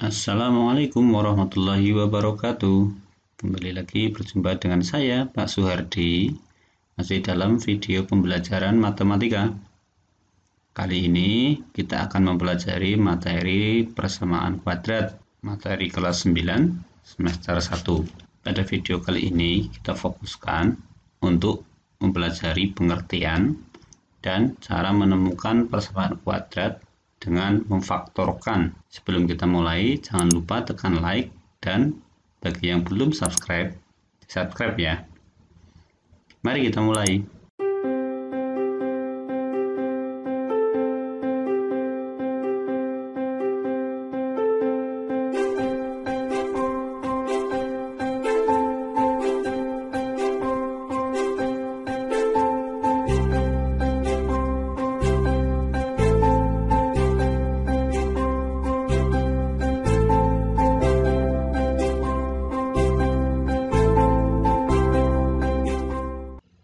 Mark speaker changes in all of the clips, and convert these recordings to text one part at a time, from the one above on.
Speaker 1: Assalamualaikum warahmatullahi wabarakatuh. Kembali lagi berjumpa dengan saya, Pak Suhardi, masih dalam video pembelajaran matematika. Kali ini kita akan mempelajari materi persamaan kuadrat, materi kelas 9, semester 1. Pada video kali ini kita fokuskan untuk mempelajari pengertian dan cara menemukan persamaan kuadrat dengan memfaktorkan. Sebelum kita mulai, jangan lupa tekan like dan bagi yang belum subscribe ya. Mari kita mulai.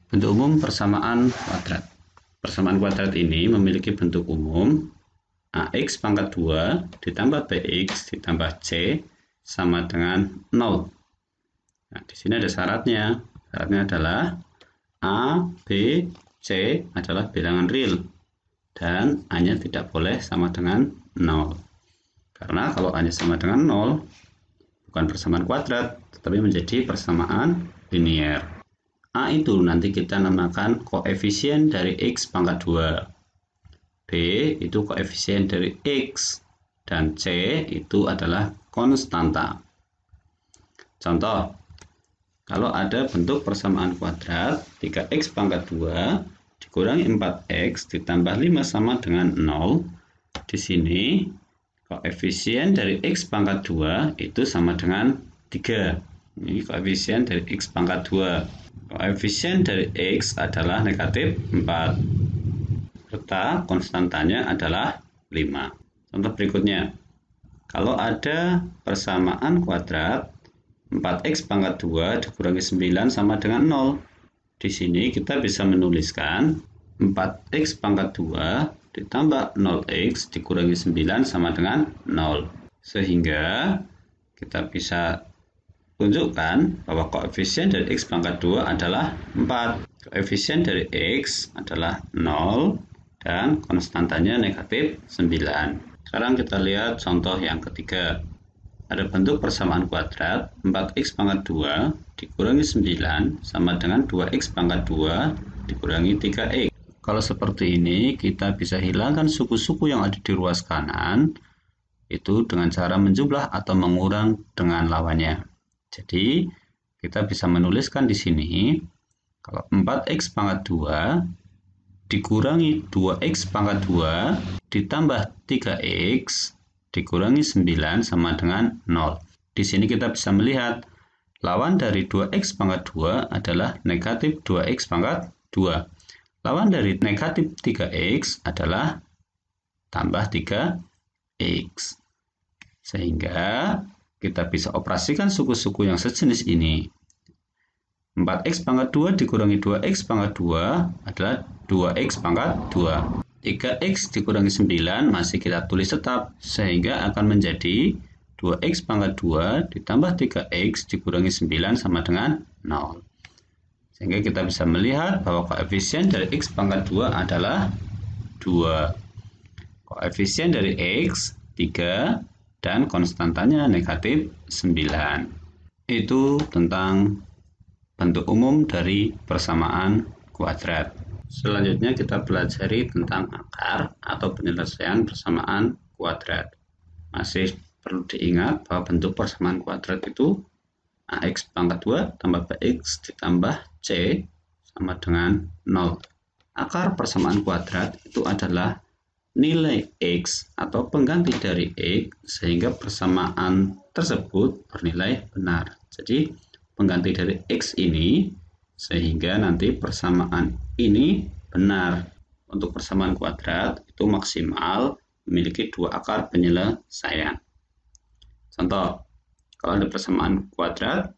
Speaker 1: Bentuk umum persamaan kuadrat. Persamaan kuadrat ini memiliki bentuk umum AX pangkat 2 ditambah BX ditambah C sama dengan 0. Nah, di sini ada syaratnya. Syaratnya adalah A, B, C adalah bilangan real dan A-nya tidak boleh sama dengan 0. Karena kalau A-nya sama dengan 0, bukan persamaan kuadrat, tetapi menjadi persamaan linier. A itu nanti kita namakan koefisien dari X pangkat 2. B itu koefisien dari X. Dan C itu adalah konstanta. Contoh, kalau ada bentuk persamaan kuadrat 3X pangkat 2 dikurangi 4X ditambah 5 sama dengan 0. Di sini koefisien dari X pangkat 2 itu sama dengan 3. Ini koefisien dari X pangkat 2. Koefisien dari X adalah negatif 4, serta konstantanya adalah 5. Contoh berikutnya, kalau ada persamaan kuadrat 4X pangkat 2 dikurangi 9 sama dengan 0. Di sini kita bisa menuliskan 4X pangkat 2 ditambah 0X dikurangi 9 sama dengan 0. Sehingga kita bisa tunjukkan bahwa koefisien dari X pangkat 2 adalah 4. Koefisien dari X adalah 0 dan konstantanya negatif 9. Sekarang kita lihat contoh yang ketiga. Ada bentuk persamaan kuadrat 4X pangkat 2 dikurangi 9 sama dengan 2X pangkat 2 dikurangi 3X. Kalau seperti ini, kita bisa hilangkan suku-suku yang ada di ruas kanan itu dengan cara menjumlah atau mengurang dengan lawannya. Jadi, kita bisa menuliskan di sini, kalau 4X pangkat 2 dikurangi 2X pangkat 2 ditambah 3X dikurangi 9 sama dengan 0. Di sini kita bisa melihat, lawan dari 2X pangkat 2 adalah negatif 2X pangkat 2. Lawan dari negatif 3X adalah tambah 3X. Sehingga kita bisa operasikan suku-suku yang sejenis ini. 4X pangkat 2 dikurangi 2X pangkat 2 adalah 2X pangkat 2. 3X dikurangi 9 masih kita tulis tetap, sehingga akan menjadi 2X pangkat 2 ditambah 3X dikurangi 9 sama dengan 0. Sehingga kita bisa melihat bahwa koefisien dari X pangkat 2 adalah 2. Koefisien dari X 3. Dan konstantanya negatif 9. Itu tentang bentuk umum dari persamaan kuadrat. Selanjutnya kita pelajari tentang akar atau penyelesaian persamaan kuadrat. Masih perlu diingat bahwa bentuk persamaan kuadrat itu AX pangkat 2 tambah BX ditambah C sama dengan 0. Akar persamaan kuadrat itu adalah nilai X atau pengganti dari X sehingga persamaan tersebut bernilai benar. Jadi pengganti dari X ini sehingga nanti persamaan ini benar. Untuk persamaan kuadrat itu maksimal memiliki 2 akar penyelesaian. Contoh, kalau ada persamaan kuadrat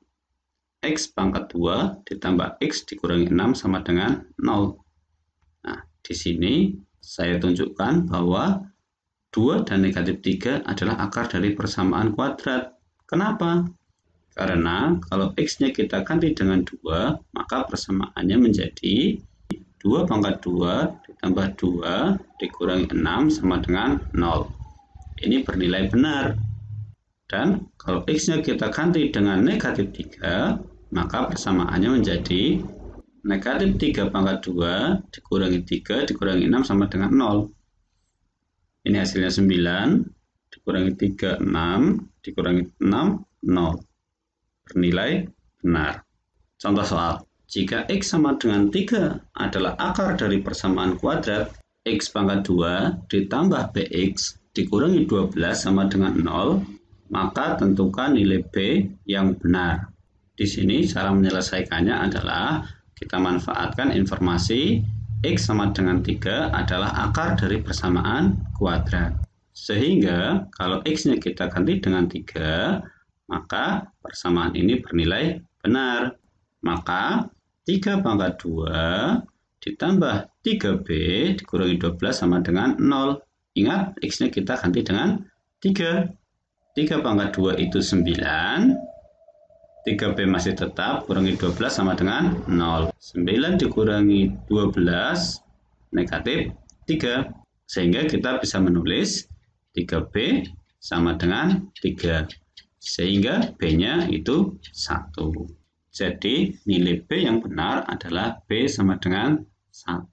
Speaker 1: X pangkat 2 ditambah X dikurangi 6 sama dengan 0. Nah, di sini saya tunjukkan bahwa 2 dan negatif 3 adalah akar dari persamaan kuadrat. Kenapa? Karena kalau X-nya kita ganti dengan 2, maka persamaannya menjadi 2 pangkat 2 ditambah 2 dikurangi 6 sama dengan 0. Ini bernilai benar. Dan kalau X-nya kita ganti dengan negatif 3, maka persamaannya menjadi negatif 3 pangkat 2 dikurangi 3 dikurangi 6 sama dengan 0. Ini hasilnya 9, dikurangi 3, 6, dikurangi 6, 0. Bernilai benar. Contoh soal. Jika X sama dengan 3 adalah akar dari persamaan kuadrat, X pangkat 2 ditambah BX dikurangi 12 sama dengan 0, maka tentukan nilai B yang benar. Di sini cara menyelesaikannya adalah kita manfaatkan informasi X sama dengan 3 adalah akar dari persamaan kuadrat. Sehingga kalau X-nya kita ganti dengan 3, maka persamaan ini bernilai benar. Maka 3 pangkat 2 ditambah 3B dikurangi 12 sama dengan 0. Ingat, X-nya kita ganti dengan 3. 3 pangkat 2 itu 9. 3B masih tetap, kurangi 12 sama dengan 0. 9 dikurangi 12, negatif 3. Sehingga kita bisa menulis 3B sama dengan 3. Sehingga B-nya itu 1. Jadi nilai B yang benar adalah B sama dengan 1.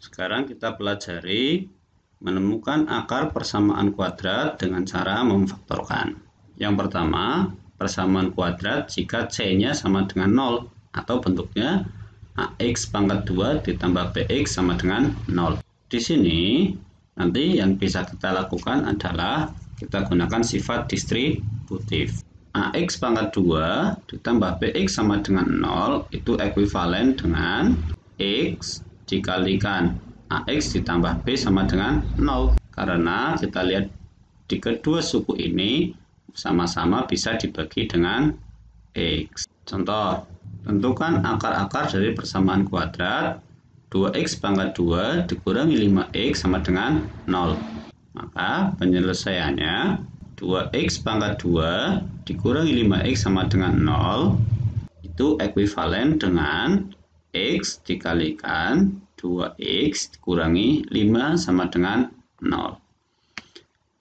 Speaker 1: Sekarang kita pelajari menemukan akar persamaan kuadrat dengan cara memfaktorkan. Yang pertama, persamaan kuadrat jika C-nya sama dengan 0 atau bentuknya AX pangkat 2 ditambah BX sama dengan 0. Di sini nanti yang bisa kita lakukan adalah kita gunakan sifat distributif. AX pangkat 2 ditambah BX sama dengan 0 itu ekuivalen dengan X dikalikan AX ditambah B sama dengan 0. Karena kita lihat di kedua suku ini sama-sama bisa dibagi dengan X. Contoh, tentukan akar-akar dari persamaan kuadrat 2X pangkat 2 dikurangi 5X sama dengan 0. Maka penyelesaiannya 2X pangkat 2 dikurangi 5X sama dengan 0 itu ekuivalen dengan X dikalikan 2X dikurangi 5 sama dengan 0.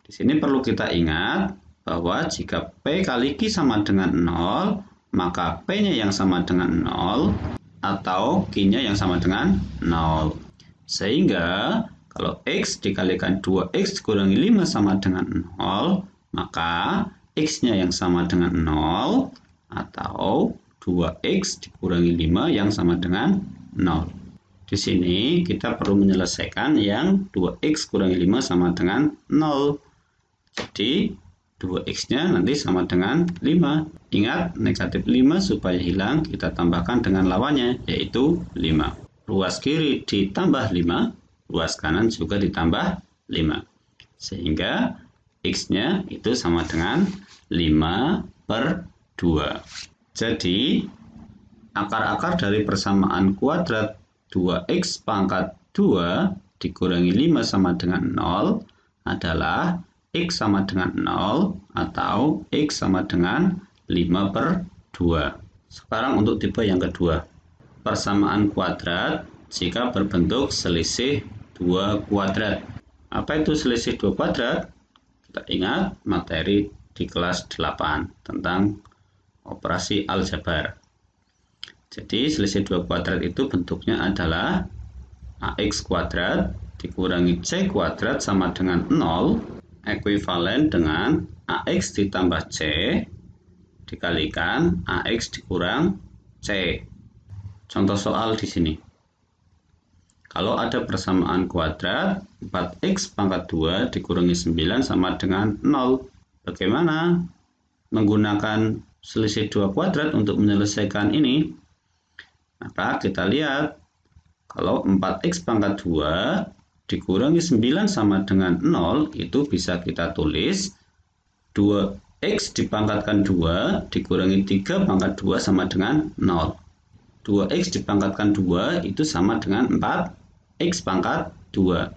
Speaker 1: Di sini perlu kita ingat bahwa jika P kali Q sama dengan 0, maka P-nya yang sama dengan 0 atau Q-nya yang sama dengan 0. Sehingga kalau X dikalikan 2X dikurangi 5 sama dengan 0, maka X-nya yang sama dengan 0 atau 2X dikurangi 5 yang sama dengan 0. Di sini kita perlu menyelesaikan yang 2X kurangi 5 sama dengan 0. Jadi 2X-nya nanti sama dengan 5. Ingat, negatif 5 supaya hilang kita tambahkan dengan lawannya, yaitu 5. Ruas kiri ditambah 5, ruas kanan juga ditambah 5. Sehingga X-nya itu sama dengan 5/2. Jadi, akar-akar dari persamaan kuadrat 2X pangkat 2 dikurangi 5 sama dengan 0 adalah X sama dengan 0 atau X sama dengan 5/2. Sekarang untuk tipe yang kedua. Persamaan kuadrat jika berbentuk selisih 2 kuadrat. Apa itu selisih 2 kuadrat? Kita ingat materi di kelas 8 tentang operasi aljabar. Jadi selisih 2 kuadrat itu bentuknya adalah AX kuadrat dikurangi C kuadrat sama dengan 0 ekuivalen dengan AX ditambah C dikalikan AX dikurang C. Contoh soal di sini. Kalau ada persamaan kuadrat 4X pangkat 2 dikurangi 9 sama dengan 0. Bagaimana menggunakan selisih 2 kuadrat untuk menyelesaikan ini? Maka kita lihat, kalau 4X pangkat 2 dikurangi 9 sama dengan 0, itu bisa kita tulis 2X dipangkatkan 2 dikurangi 3 pangkat 2 sama dengan 0. 2X dipangkatkan 2 itu sama dengan 4X pangkat 2.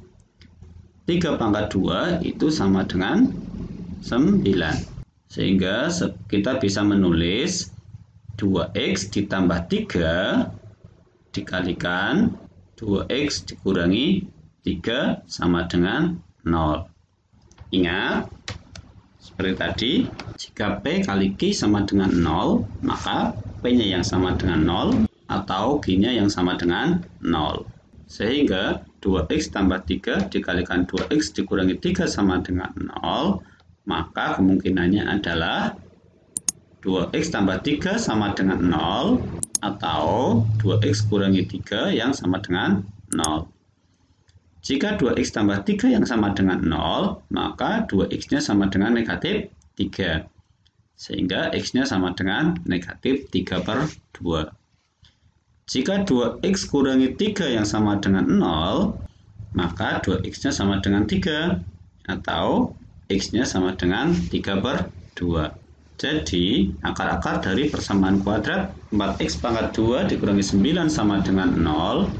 Speaker 1: 3 pangkat 2 itu sama dengan 9. Sehingga kita bisa menulis 2x ditambah 3 dikalikan 2x dikurangi 3 sama dengan 0. Ingat, seperti tadi, jika P kali Q sama dengan 0, maka P-nya yang sama dengan 0 atau Q-nya yang sama dengan 0. Sehingga 2x tambah 3 dikalikan 2x dikurangi 3 sama dengan 0, maka kemungkinannya adalah 2x tambah 3 sama dengan 0 atau 2x kurangi 3 yang sama dengan 0. Jika 2x tambah 3 yang sama dengan 0, maka 2x-nya sama dengan negatif 3. Sehingga x-nya sama dengan negatif 3/2. Jika 2x kurangi 3 yang sama dengan 0, maka 2x-nya sama dengan 3, atau x-nya sama dengan 3/2. Jadi, akar-akar dari persamaan kuadrat 4x pangkat 2 dikurangi 9 sama dengan 0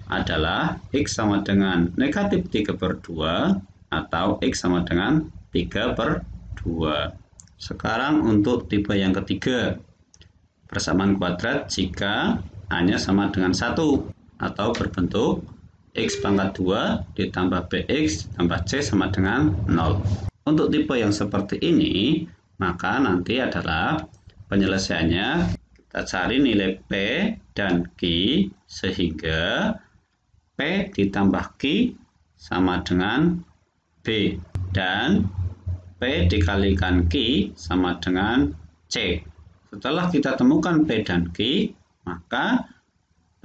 Speaker 1: adalah x sama dengan negatif 3/2 atau x sama dengan 3/2. Sekarang untuk tipe yang ketiga, persamaan kuadrat jika A-nya sama dengan 1 atau berbentuk x pangkat 2 ditambah bx ditambah c sama dengan 0. Untuk tipe yang seperti ini, maka nanti adalah penyelesaiannya kita cari nilai P dan Q sehingga P ditambah Q sama dengan B dan P dikalikan Q sama dengan C. Setelah kita temukan P dan Q, maka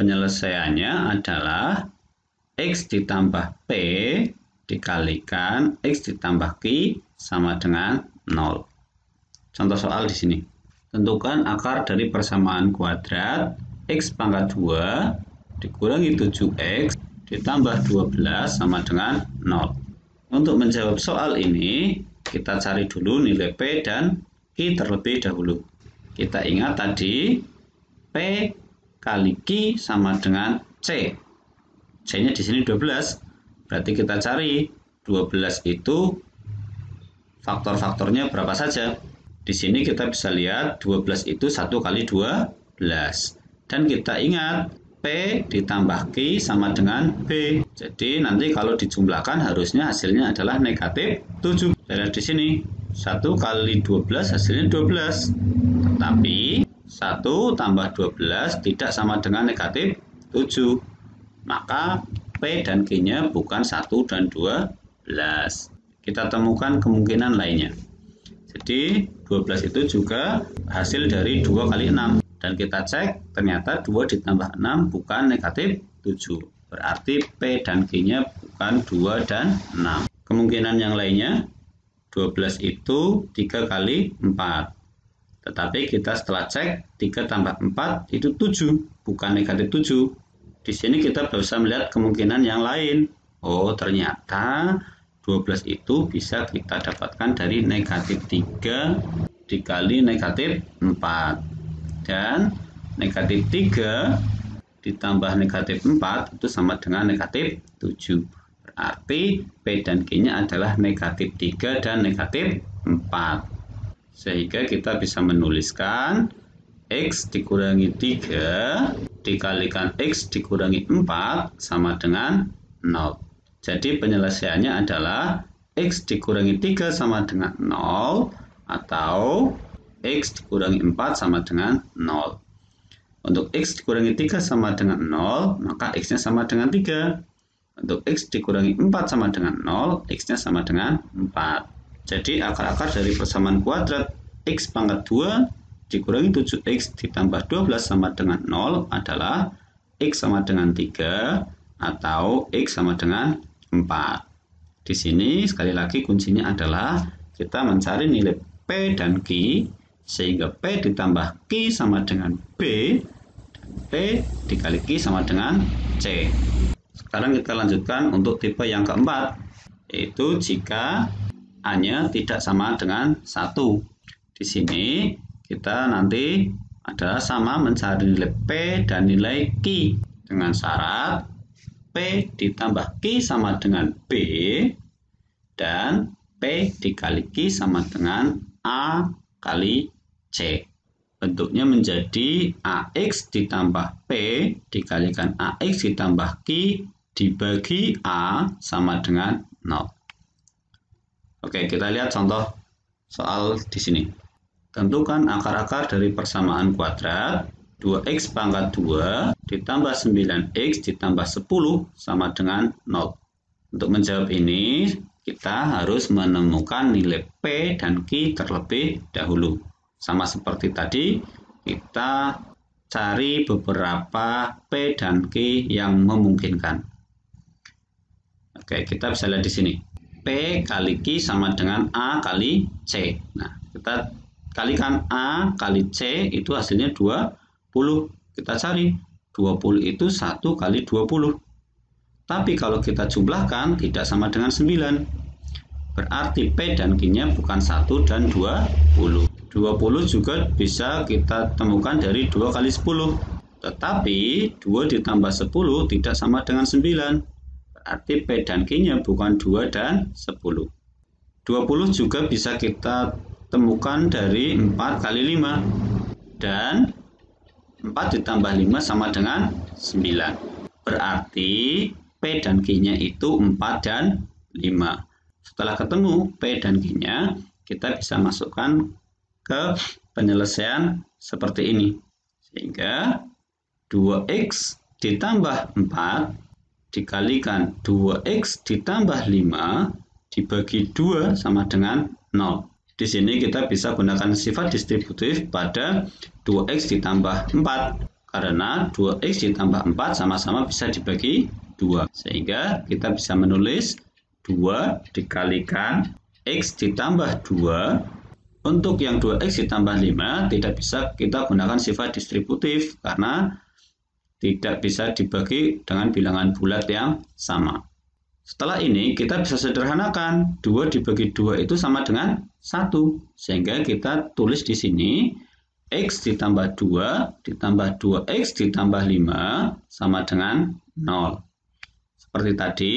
Speaker 1: penyelesaiannya adalah X ditambah P dikalikan X ditambah Q sama dengan 0. Contoh soal di sini. Tentukan akar dari persamaan kuadrat X pangkat 2 dikurangi 7X ditambah 12 sama dengan 0. Untuk menjawab soal ini, kita cari dulu nilai P dan Q terlebih dahulu. Kita ingat tadi P kali Q sama dengan C. C-nya di sini 12. Berarti kita cari 12 itu faktor-faktornya berapa saja. Di sini kita bisa lihat 12 itu 1 kali 12. Dan kita ingat P ditambah Q sama dengan B. Jadi nanti kalau dijumlahkan harusnya hasilnya adalah negatif 7. Lihat di sini 1 kali 12 hasilnya 12. Tetapi 1 tambah 12 tidak sama dengan negatif 7. Maka P dan Q-nya bukan 1 dan 12. Kita temukan kemungkinan lainnya. Jadi 12 itu juga hasil dari 2 kali 6. Dan kita cek ternyata 2 ditambah 6 bukan negatif 7. Berarti P dan Q-nya bukan 2 dan 6. Kemungkinan yang lainnya 12 itu 3 kali 4. Tetapi kita setelah cek 3 tambah 4 itu 7, bukan negatif 7. Di sini kita bisa melihat kemungkinan yang lain. Oh, ternyata 12 itu bisa kita dapatkan dari negatif 3 dikali negatif 4. Dan negatif 3 ditambah negatif 4 itu sama dengan negatif 7. Berarti P dan Q-nya adalah negatif 3 dan negatif 4. Sehingga kita bisa menuliskan X dikurangi 3 dikalikan X dikurangi 4 sama dengan 0. Jadi penyelesaiannya adalah X dikurangi 3 sama dengan 0 atau X dikurangi 4 sama dengan 0. Untuk X dikurangi 3 sama dengan 0, maka X-nya sama dengan 3. Untuk X dikurangi 4 sama dengan 0, X-nya sama dengan 4. Jadi akar-akar dari persamaan kuadrat X pangkat 2 dikurangi 7X ditambah 12 sama dengan 0 adalah X sama dengan 3 atau X sama dengan 4. Di sini sekali lagi kuncinya adalah kita mencari nilai P dan Q sehingga P ditambah Q sama dengan B dan P dikali Q sama dengan C. Sekarang kita lanjutkan untuk tipe yang keempat, yaitu jika A-nya tidak sama dengan 1. Di sini kita nanti adalah sama mencari nilai P dan nilai Q dengan syarat P ditambah Q sama dengan B, dan P dikali Q sama dengan A kali C. Bentuknya menjadi AX ditambah P dikalikan AX ditambah Q dibagi A sama dengan 0. Oke, kita lihat contoh soal di sini. Tentukan akar-akar dari persamaan kuadrat 2x pangkat 2 ditambah 9x ditambah 10 sama dengan 0. Untuk menjawab ini, kita harus menemukan nilai P dan Q terlebih dahulu. Sama seperti tadi, kita cari beberapa P dan Q yang memungkinkan. Oke, kita bisa lihat di sini. P kali Q sama dengan A kali C. Nah, kita kalikan A kali C itu hasilnya 20. Kita cari 20 itu 1 kali 20. Tapi kalau kita jumlahkan tidak sama dengan 9. Berarti P dan Q-nya bukan 1 dan 20. 20 juga bisa kita temukan dari 2 kali 10. Tetapi 2 ditambah 10 tidak sama dengan 9. Berarti P dan Q-nya bukan 2 dan 10. 20 juga bisa kita temukan dari 4 kali 5. Dan 4 ditambah 5 sama dengan 9. Berarti P dan Q-nya itu 4 dan 5. Setelah ketemu P dan Q-nya, kita bisa masukkan ke penyelesaian seperti ini. Sehingga 2x ditambah 4 dikalikan 2x ditambah 5 dibagi 2 sama dengan 0. Di sini kita bisa gunakan sifat distributif pada 2x ditambah 4. Karena 2x ditambah 4 sama-sama bisa dibagi 2. Sehingga kita bisa menulis 2 dikalikan x ditambah 2. Untuk yang 2x ditambah 5 tidak bisa kita gunakan sifat distributif karena tidak bisa dibagi dengan bilangan bulat yang sama. Setelah ini kita bisa sederhanakan. 2 dibagi 2 itu sama dengan 1. Sehingga kita tulis di sini x ditambah 2 ditambah 2x ditambah 5 sama dengan 0. Seperti tadi,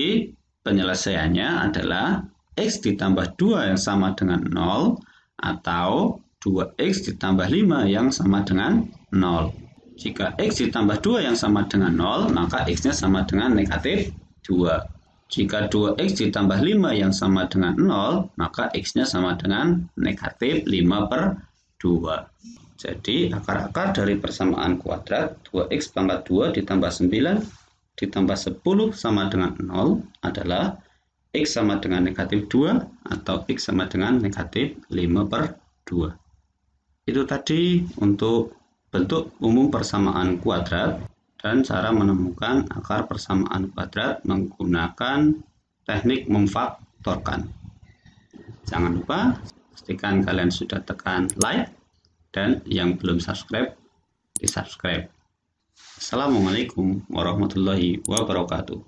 Speaker 1: penyelesaiannya adalah x ditambah 2 yang sama dengan 0 atau 2x ditambah 5 yang sama dengan 0. Jika x ditambah 2 yang sama dengan 0, maka x-nya sama dengan negatif 2. Jika 2x ditambah 5 yang sama dengan 0, maka x-nya sama dengan negatif 5/2. Jadi, akar-akar dari persamaan kuadrat 2x pangkat 2 ditambah 9 ditambah 10 sama dengan 0 adalah x sama dengan negatif 2 atau x sama dengan negatif 5/2. Itu tadi untuk bentuk umum persamaan kuadrat dan cara menemukan akar persamaan kuadrat menggunakan teknik memfaktorkan. Jangan lupa pastikan kalian sudah tekan like dan yang belum subscribe di subscribe. Assalamualaikum warahmatullahi wabarakatuh.